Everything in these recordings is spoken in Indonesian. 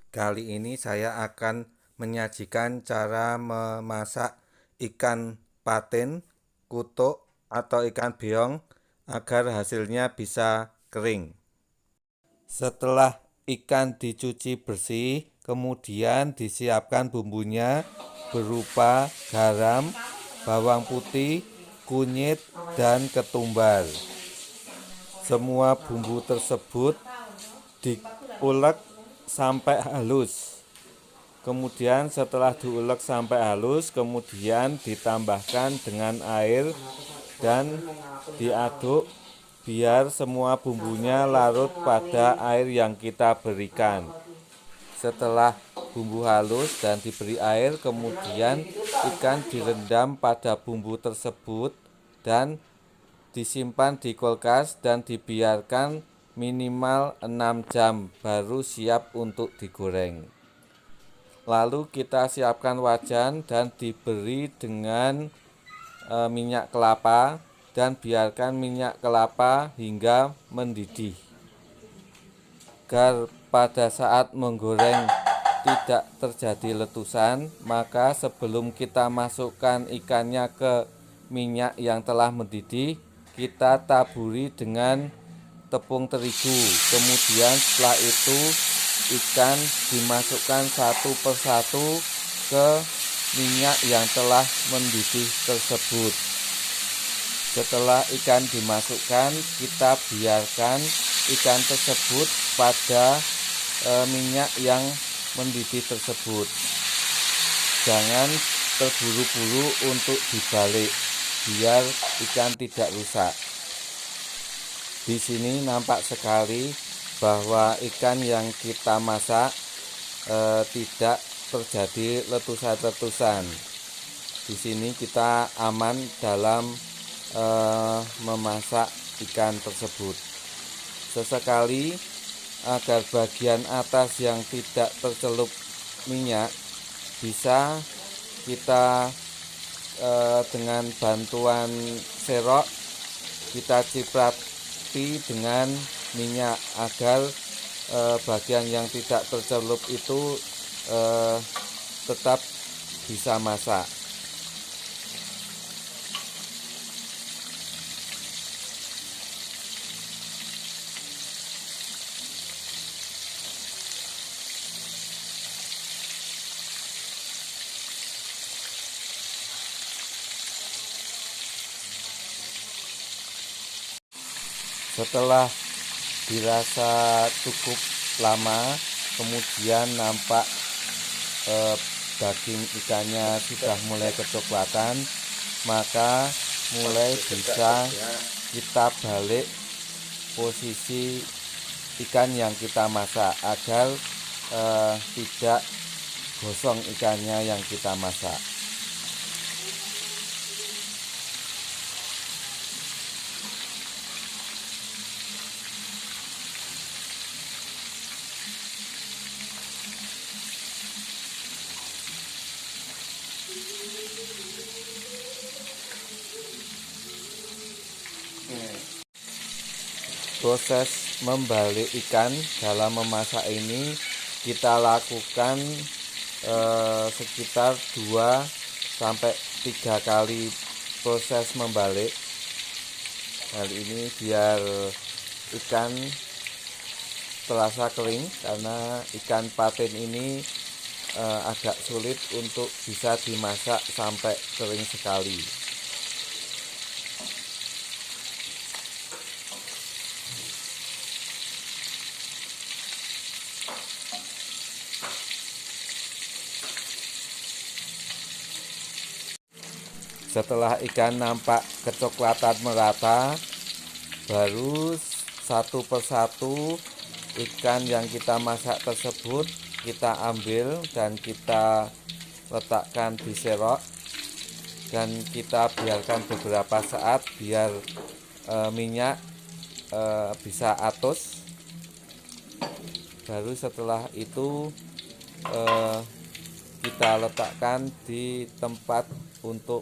Kali ini saya akan menyajikan cara memasak ikan patin, kutuk, atau ikan beong agar hasilnya bisa kering. Setelah ikan dicuci bersih, kemudian disiapkan bumbunya berupa garam, bawang putih, kunyit, dan ketumbar. Semua bumbu tersebut diulek sampai halus. Kemudian setelah diulek sampai halus, kemudian ditambahkan dengan air dan diaduk biar semua bumbunya larut pada air yang kita berikan. Setelah bumbu halus dan diberi air, kemudian ikan direndam pada bumbu tersebut dan disimpan di kulkas dan dibiarkan minimal 6 jam baru siap untuk digoreng. Lalu kita siapkan wajan dan diberi dengan minyak kelapa dan biarkan minyak kelapa hingga mendidih. Agar pada saat menggoreng tidak terjadi letusan, maka sebelum kita masukkan ikannya ke minyak yang telah mendidih, kita taburi dengan tepung terigu. Kemudian setelah itu ikan dimasukkan satu persatu ke minyak yang telah mendidih tersebut. Setelah ikan dimasukkan, kita biarkan ikan tersebut pada minyak yang mendidih tersebut. Jangan terburu-buru untuk dibalik biar ikan tidak rusak. Di sini nampak sekali bahwa ikan yang kita masak tidak terjadi letusan-letusan. Di sini kita aman dalam memasak ikan tersebut. Sesekali agar bagian atas yang tidak tercelup minyak bisa kita dengan bantuan serok kita ciprati dengan minyak agar bagian yang tidak tercelup itu tetap bisa masak. Setelah dirasa cukup lama, kemudian nampak daging ikannya sudah mulai kecoklatan, maka mulai bisa kita balik posisi ikan yang kita masak agar tidak gosong ikannya yang kita masak. Proses membalik ikan dalam memasak ini kita lakukan sekitar 2-3 kali proses membalik. Hal ini biar ikan terasa kering karena ikan patin ini agak sulit untuk bisa dimasak sampai kering sekali. Setelah ikan nampak kecoklatan merata, baru satu persatu ikan yang kita masak tersebut kita ambil dan kita letakkan di serok dan kita biarkan beberapa saat biar minyak bisa atus. Baru setelah itu kita letakkan di tempat untuk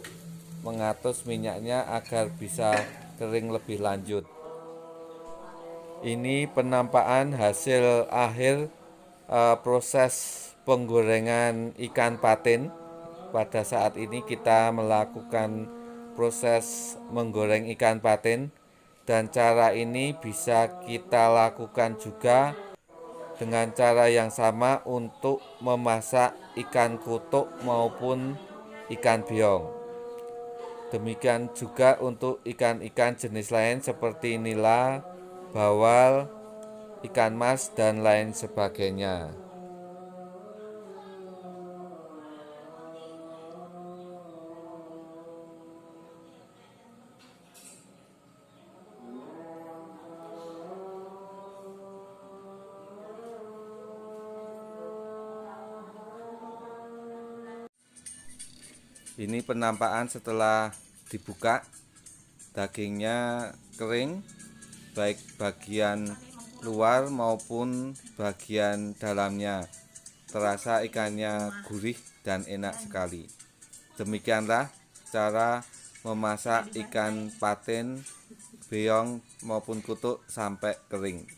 mengatus minyaknya agar bisa kering lebih lanjut. Ini penampakan hasil akhir proses penggorengan ikan patin. Pada saat ini kita melakukan proses menggoreng ikan patin, dan cara ini bisa kita lakukan juga dengan cara yang sama untuk memasak ikan kutuk maupun ikan beong. Demikian juga untuk ikan-ikan jenis lain seperti nila, bawal, ikan mas, dan lain sebagainya. Ini penampakan setelah dibuka. Dagingnya kering, baik bagian luar maupun bagian dalamnya. Terasa ikannya gurih dan enak sekali. Demikianlah cara memasak ikan patin, beong maupun kutuk sampai kering.